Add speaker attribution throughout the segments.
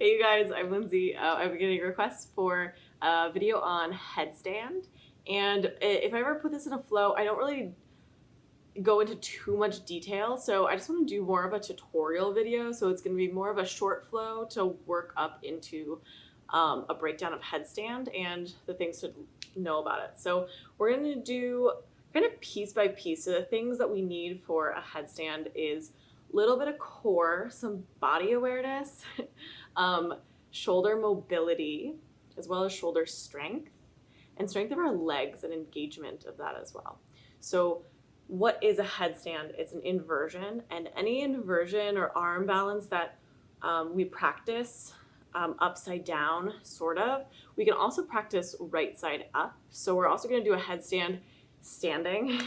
Speaker 1: Hey you guys, I'm Lindsay. I've been getting requests for a video on headstand, and if I ever put this in a flow, I don't really go into too much detail, so I just want to do more of a tutorial video. So it's going to be more of a short flow to work up into a breakdown of headstand and the things to know about it. So we're going to do kind of piece by piece. So the things that we need for a headstand is a little bit of core, some body awareness, shoulder mobility, as well as shoulder strength, and strength of our legs and engagement of that as well. So what is a headstand? It's an inversion, and any inversion or arm balance that we practice upside down, sort of, we can also practice right side up. So we're also going to do a headstand standing,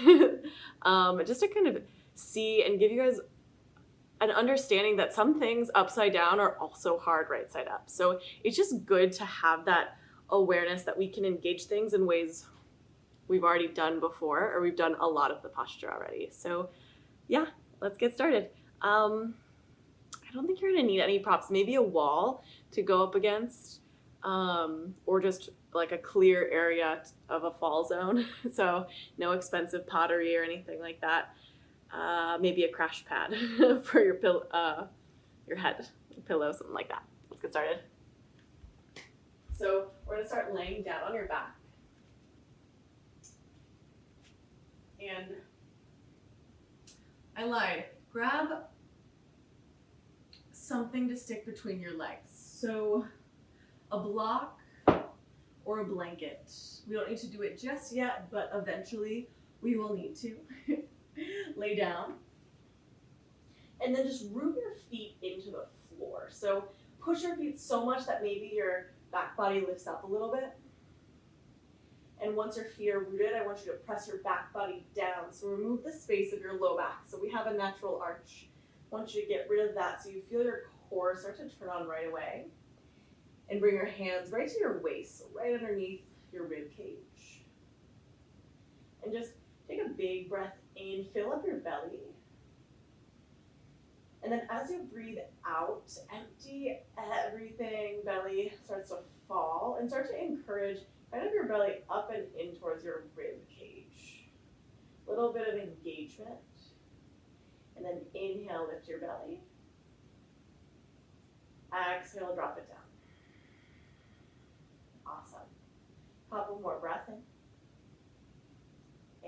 Speaker 1: just to kind of see and give you guys an understanding that some things upside down are also hard right side up. So it's just good to have that awareness that we can engage things in ways we've already done before, or we've done a lot of the posture already. So yeah, let's get started. I don't think you're gonna need any props, maybe a wall to go up against, or just like a clear area of a fall zone. So no expensive pottery or anything like that. Maybe a crash pad for your head pillow, something like that. Let's get started. So we're gonna start laying down on your back. And I lied. Grab something to stick between your legs. So a block or a blanket. We don't need to do it just yet, but eventually we will need to. Lay down. And then just root your feet into the floor. So push your feet so much that maybe your back body lifts up a little bit. And once your feet are rooted, I want you to press your back body down. So remove the space of your low back. So we have a natural arch. I want you to get rid of that so you feel your core start to turn on right away. And bring your hands right to your waist, so right underneath your rib cage. And just take a big breath in, fill up your belly. And then as you breathe out, empty everything. Belly starts to fall, and start to encourage kind of your belly up and in towards your rib cage. A little bit of engagement. And then inhale, lift your belly. Exhale, drop it down. Awesome. Couple more breath in.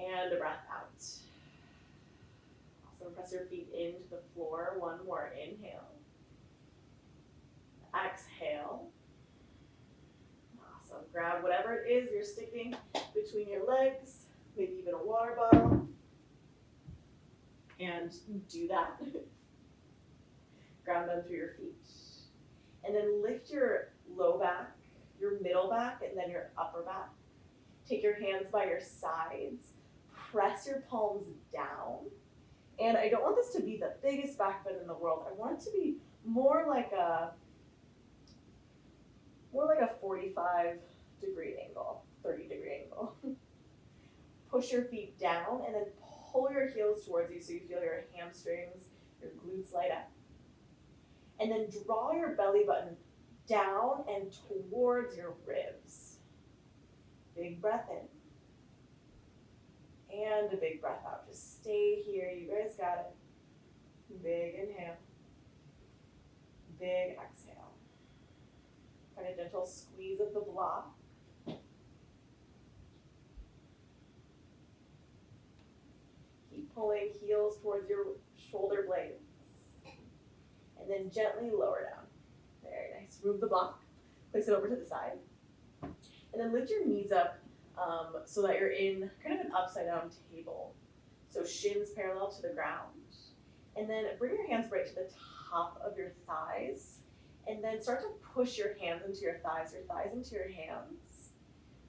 Speaker 1: And a breath out. Awesome. Press your feet into the floor. One more inhale. Exhale. Awesome. Grab whatever it is you're sticking between your legs, maybe even a water bottle, and do that. Ground them through your feet. And then lift your low back, your middle back, and then your upper back. Take your hands by your sides. Press your palms down. And I don't want this to be the biggest back bend in the world. I want it to be more like a 45-degree angle, 30-degree angle. Push your feet down and then pull your heels towards you so you feel your hamstrings, your glutes light up. And then draw your belly button down and towards your ribs. Big breath in. And a big breath out. Just stay here. You guys got it. Big inhale. Big exhale. Find a gentle squeeze of the block. Keep pulling heels towards your shoulder blades. And then gently lower down. Very nice. Remove the block. Place it over to the side. And then lift your knees up so that you're in kind of an upside down table. So shins parallel to the ground. And then bring your hands right to the top of your thighs. And then start to push your hands into your thighs into your hands.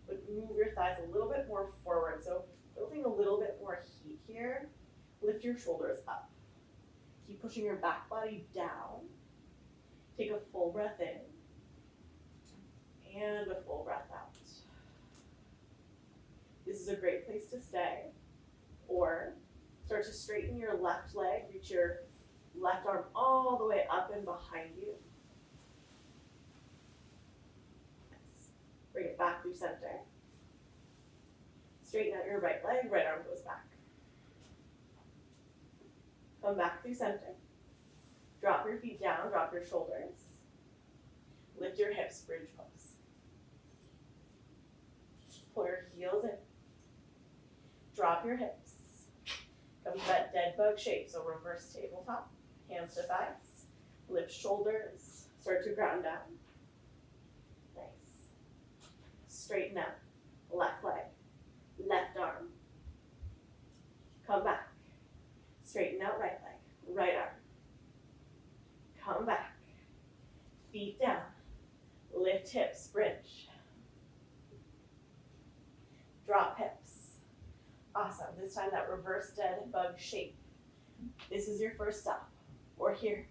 Speaker 1: But move your thighs a little bit more forward. So building a little bit more heat here. Lift your shoulders up. Keep pushing your back body down. Take a full breath in. And a full breath out. This is a great place to stay. Or start to straighten your left leg, reach your left arm all the way up and behind you. through center. Straighten out your right leg, right arm goes back. Come back through center. Drop your feet down, drop your shoulders. Lift your hips, bridge pose. Pull your heels in. Drop your hips. Come to that dead bug shape, so reverse tabletop. Hands to thighs. Lift shoulders. Start to ground down. Nice. Straighten out. Left leg. Left arm. Come back. Straighten out right leg. Right arm. Come back. Feet down. Lift hips. Bridge. Drop hips. Awesome. This time that reverse dead bug shape. This is your first stop. Or here.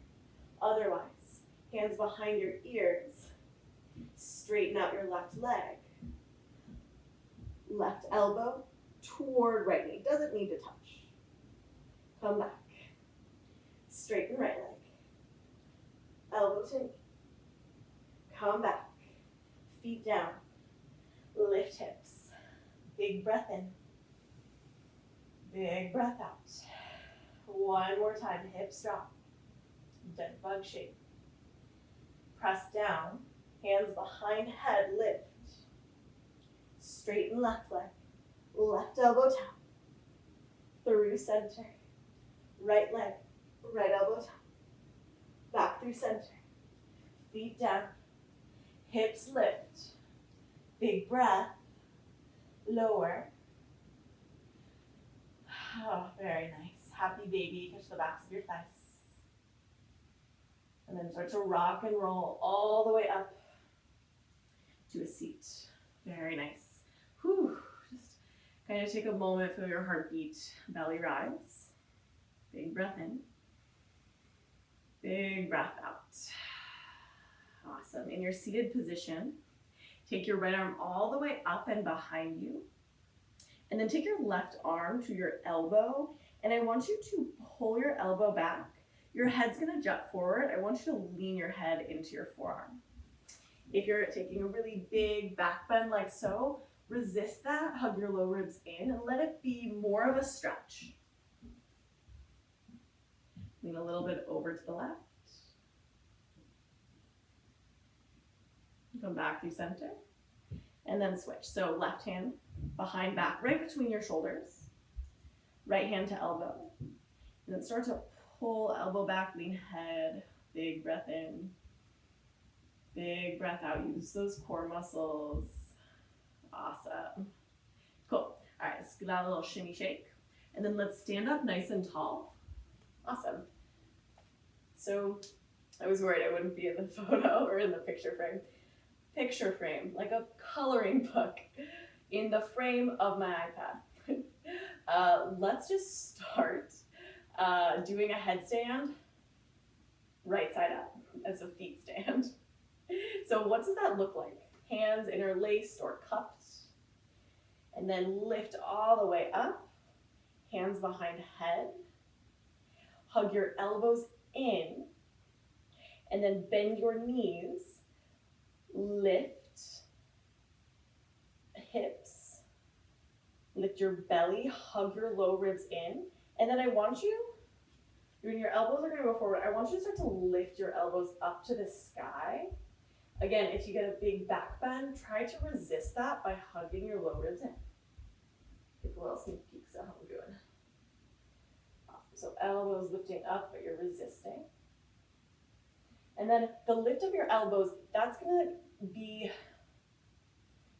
Speaker 1: Otherwise, hands behind your ears. Straighten out your left leg. Left elbow toward right knee. Doesn't need to touch. Come back. Straighten right leg. Elbow to knee. Come back. Feet down. Lift hips. Big breath in. Big breath out. One more time. Hips drop. Dead bug shape. Press down. Hands behind head. Lift. Straighten left leg. Left elbow down. Through center. Right leg. Right elbow down. Back through center. Feet down. Hips lift. Big breath. Lower. Oh, very nice. Happy baby. Catch the backs of your thighs. And then start to rock and roll all the way up to a seat. Very nice. Whew. Just kind of take a moment, feel your heartbeat, belly rise. Big breath in. Big breath out. Awesome. In your seated position, take your right arm all the way up and behind you. And then take your left arm to your elbow. And I want you to pull your elbow back. Your head's gonna jut forward. I want you to lean your head into your forearm. If you're taking a really big back bend like so, resist that, hug your low ribs in, and let it be more of a stretch. Lean a little bit over to the left. Come back through center. And then switch. So left hand behind back, right between your shoulders. Right hand to elbow. And then start to pull elbow back, lean head. Big breath in. Big breath out. Use those core muscles. Awesome. Cool. All right, let's give that a little shimmy shake. And then let's stand up nice and tall. Awesome. So I was worried I wouldn't be in the photo or in the picture frame. Picture frame, like a coloring book in the frame of my iPad. Let's just start doing a headstand right side up as a feet stand. So what does that look like? Hands interlaced or cupped. And then lift all the way up. Hands behind head. Hug your elbows in. And then bend your knees. Lift hips. Lift your belly. Hug your low ribs in. And then I want you, when your elbows are going to go forward, I want you to start to lift your elbows up to the sky. Again, if you get a big back bend, try to resist that by hugging your low ribs in. Give a little sneak peeks at how I'm doing. Awesome. So elbows lifting up, but you're resisting. And then the lift of your elbows, that's going to be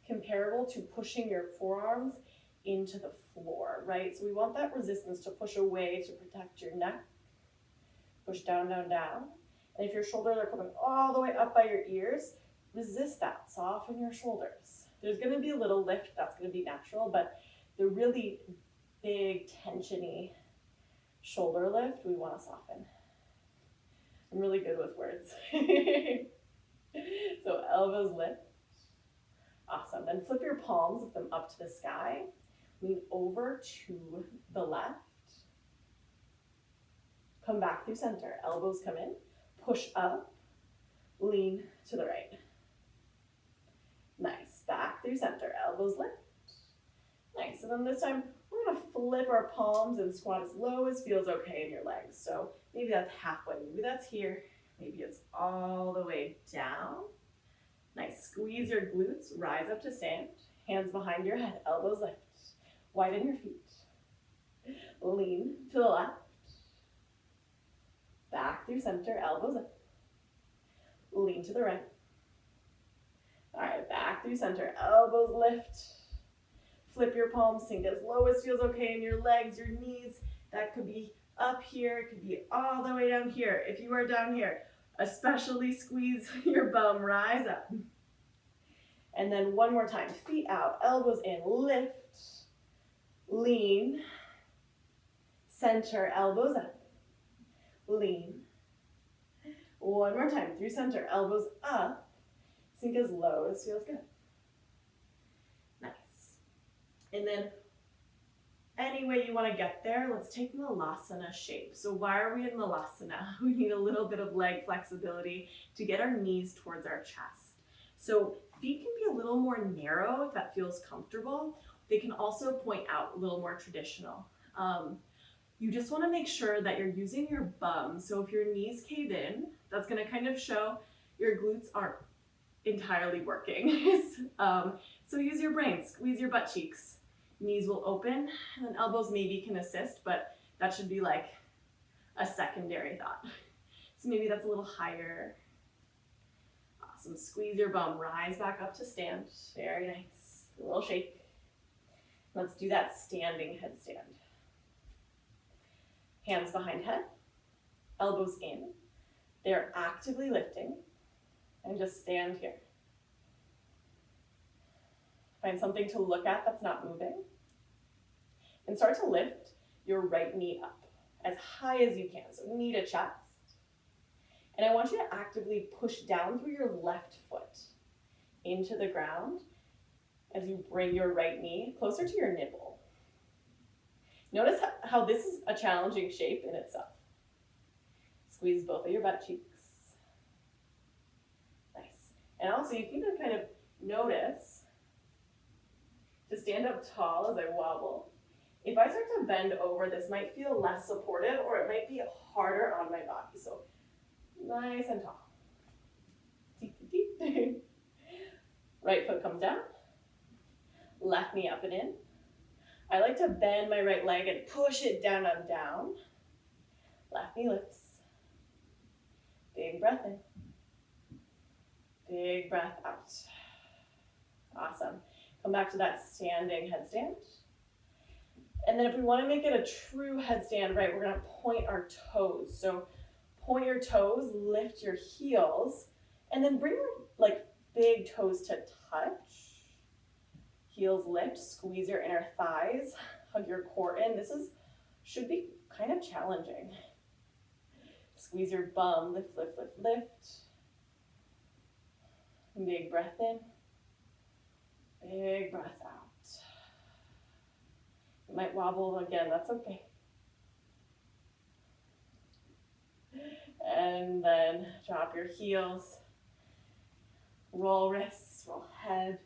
Speaker 1: comparable to pushing your forearms into the floor, right? So we want that resistance to push away to protect your neck. Push down, down, down. And if your shoulders are coming all the way up by your ears, resist that. Soften your shoulders. There's going to be a little lift. That's going to be natural, but the really big tensiony shoulder lift, we want to soften. I'm really good with words. So elbows lift. Awesome. Then flip your palms, lift them up to the sky. Lean over to the left. Come back through center. Elbows come in. Push up. Lean to the right. Nice. Back through center. elbows lift. Nice. And then this time, we're going to flip our palms and squat as low as feels okay in your legs. So maybe that's halfway, maybe that's here, maybe it's all the way down. Nice. Squeeze your glutes, rise up to stand, hands behind your head, elbows lift. Widen your feet. Lean to the left. Back through center, elbows up. Lean to the right. All right, back through center, elbows lift. Flip your palms, sink as low as feels okay in your legs, your knees. That could be up here, it could be all the way down here. If you are down here, especially squeeze your bum, rise up. And then one more time, feet out, elbows in, lift, lean, center, elbows up, lean. One more time, through center, elbows up, sink as low as feels good. Nice. And then any way you want to get there, let's take Malasana shape. So why are we in Malasana? We need a little bit of leg flexibility to get our knees towards our chest. So feet can be a little more narrow if that feels comfortable. They can also point out a little more traditional. You just want to make sure that you're using your bum. So if your knees cave in, that's going to kind of show your glutes aren't entirely working. So use your brain, squeeze your butt cheeks. Knees will open, and then elbows maybe can assist, but that should be like a secondary thought. So maybe that's a little higher. Awesome. Squeeze your bum, rise back up to stand. Very nice. A little shake. Let's do that standing headstand. Hands behind head, elbows in. They're actively lifting, and just stand here. Find something to look at that's not moving. And start to lift your right knee up as high as you can, so knee to chest. And I want you to actively push down through your left foot into the ground as you bring your right knee closer to your nipple. Notice how this is a challenging shape in itself. Squeeze both of your butt cheeks. Nice. And also you can kind of notice to stand up tall as I wobble. If I start to bend over, this might feel less supportive or it might be harder on my body. So nice and tall. Right foot comes down. Left knee up and in. I like to bend my right leg and push it down and down. Left knee lifts. Big breath in. Big breath out. Awesome. Come back to that standing headstand. And then if we want to make it a true headstand, right, we're going to point our toes. So point your toes, lift your heels, and then bring your like big toes to touch. Heels lift, squeeze your inner thighs, hug your core in. This should be kind of challenging. Squeeze your bum, lift, lift, lift, lift. Big breath in. Big breath out. You might wobble again, that's okay. And then drop your heels. Roll wrists, roll head.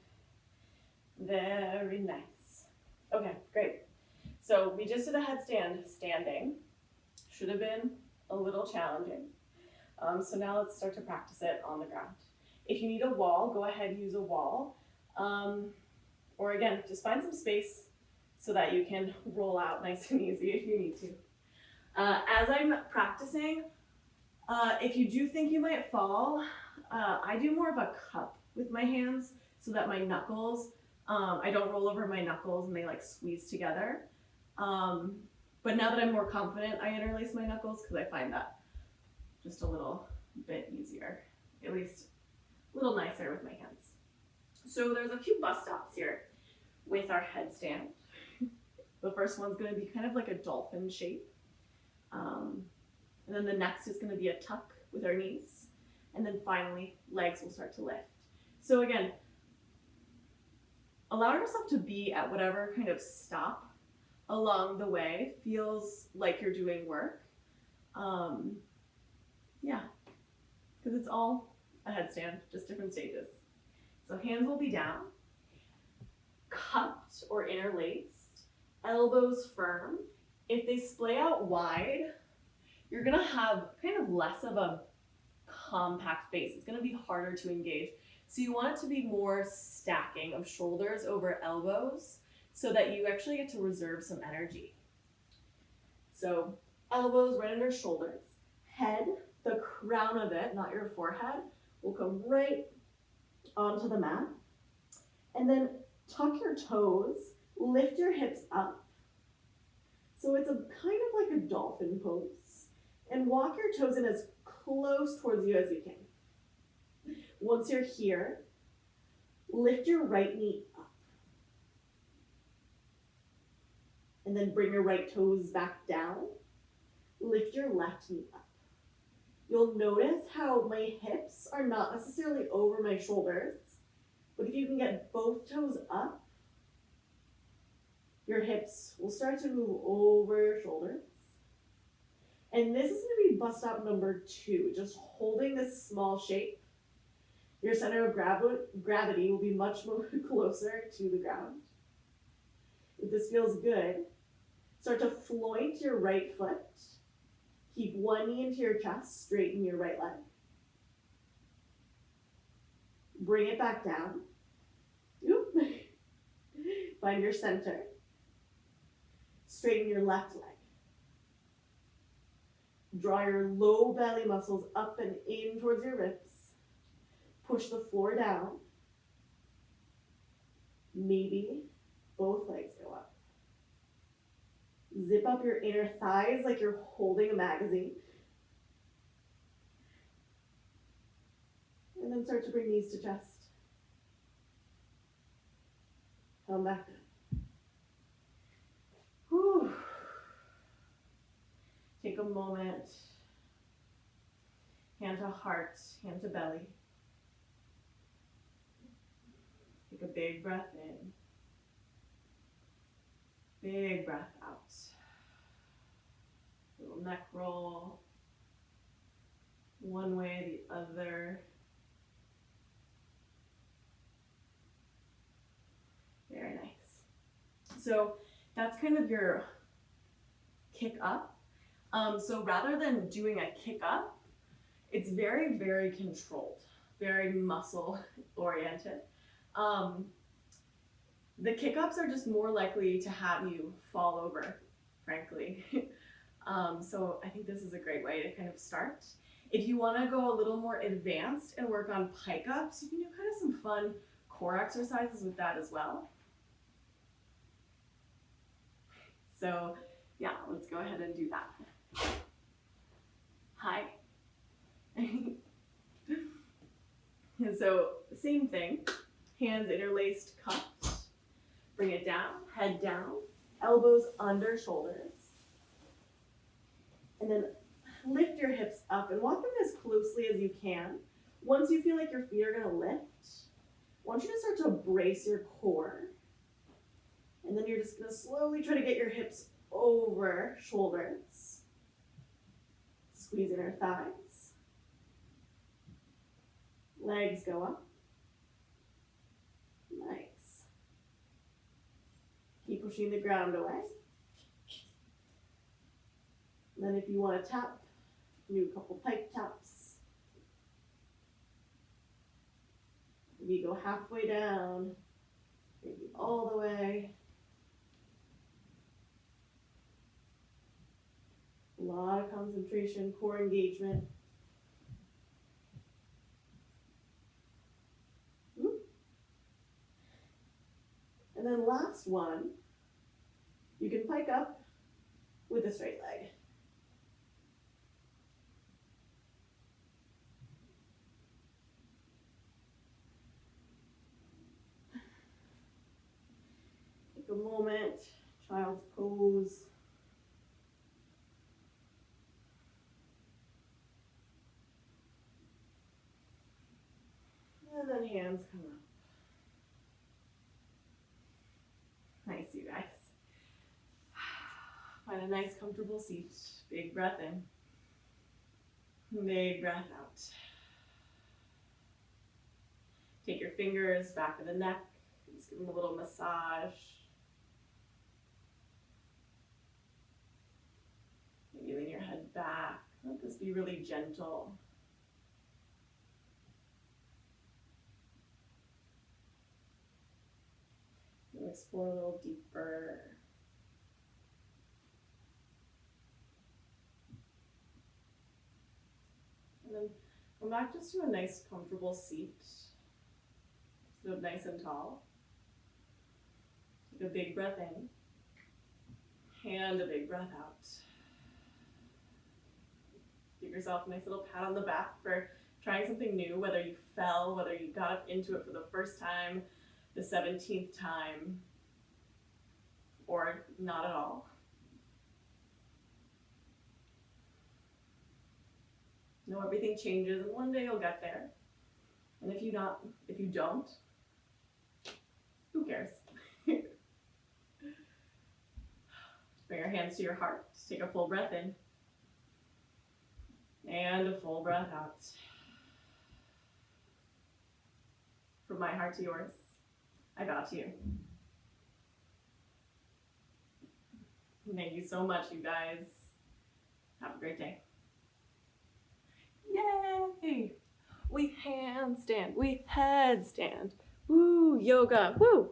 Speaker 1: Very nice. Okay, great. So we just did a headstand standing. Should have been a little challenging. So now let's start to practice it on the ground. If you need a wall, go ahead and use a wall. Or again, just find some space so that you can roll out nice and easy if you need to. As I'm practicing, if you do think you might fall, I do more of a cup with my hands so that my knuckles, I don't roll over my knuckles and they like squeeze together. But now that I'm more confident, I interlace my knuckles because I find that just a little bit easier, at least a little nicer with my hands. So there's a few bus stops here with our headstand. The first one's going to be kind of like a dolphin shape. And then the next is going to be a tuck with our knees. And then finally, legs will start to lift. So again, allow yourself to be at whatever kind of stop along the way feels like you're doing work. Yeah, because it's all a headstand, just different stages. So hands will be down. cupped or interlaced, elbows firm. If they splay out wide, you're gonna have kind of less of a compact base. It's gonna be harder to engage. So you want it to be more stacking of shoulders over elbows so that you actually get to reserve some energy. So elbows right under shoulders. Head, the crown of it, not your forehead, will come right onto the mat. And then tuck your toes, lift your hips up. So it's a kind of like a dolphin pose. And walk your toes in as close towards you as you can. Once you're here, lift your right knee up. And then bring your right toes back down. Lift your left knee up. You'll notice how my hips are not necessarily over my shoulders, but if you can get both toes up, your hips will start to move over your shoulders. And this is going to be bust out number 2, just holding this small shape. Your center of gravity will be much more closer to the ground. If this feels good, start to floint your right foot. Keep one knee into your chest, straighten your right leg. Bring it back down. Oop. Find your center. Straighten your left leg. Draw your low belly muscles up and in towards your ribs. Push the floor down. Maybe both legs go up. Zip up your inner thighs like you're holding a magazine. And then start to bring knees to chest. Come back up. Whew. Take a moment. Hand to heart, hand to belly. Take a big breath in. Big breath out. Little neck roll. One way, the other. Very nice. So that's kind of your kick up. So rather than doing a kick up, it's very, very controlled, very muscle oriented. The kick-ups are just more likely to have you fall over, frankly. So I think this is a great way to kind of start. If you want to go a little more advanced and work on pike-ups, you can do kind of some fun core exercises with that as well. So yeah, let's go ahead and do that. Hi. And so same thing, hands interlaced, cupped. Bring it down, head down, elbows under shoulders. And then lift your hips up and walk them as closely as you can. Once you feel like your feet are going to lift, I want you to start to brace your core. And then you're just going to slowly try to get your hips over shoulders. Squeeze inner thighs. Legs go up. Nice. Keep pushing the ground away. And then if you want to tap, do a couple pike taps. Maybe go halfway down, maybe all the way. A lot of concentration, core engagement. And then last one, you can pike up with a straight leg. Take a moment, child's pose. And then hands come up. Nice, you guys. Find a nice comfortable seat. Big breath in. Big breath out. Take your fingers back of the neck, Just give them a little massage. Maybe lean your head back. Let this be really gentle. And explore a little deeper. And then come back just to a nice, comfortable seat. Sit up nice and tall. Take a big breath in. And a big breath out. Give yourself a nice little pat on the back for trying something new, whether you fell, whether you got up into it for the first time, the 17th time, or not at all. Know everything changes, and one day you'll get there. And if you don't, who cares? Bring your hands to your heart. Take a full breath in. And a full breath out. From my heart to yours, I bow to you. Thank you so much, you guys. Have a great day. Yay! We handstand, we headstand. Woo, yoga, woo!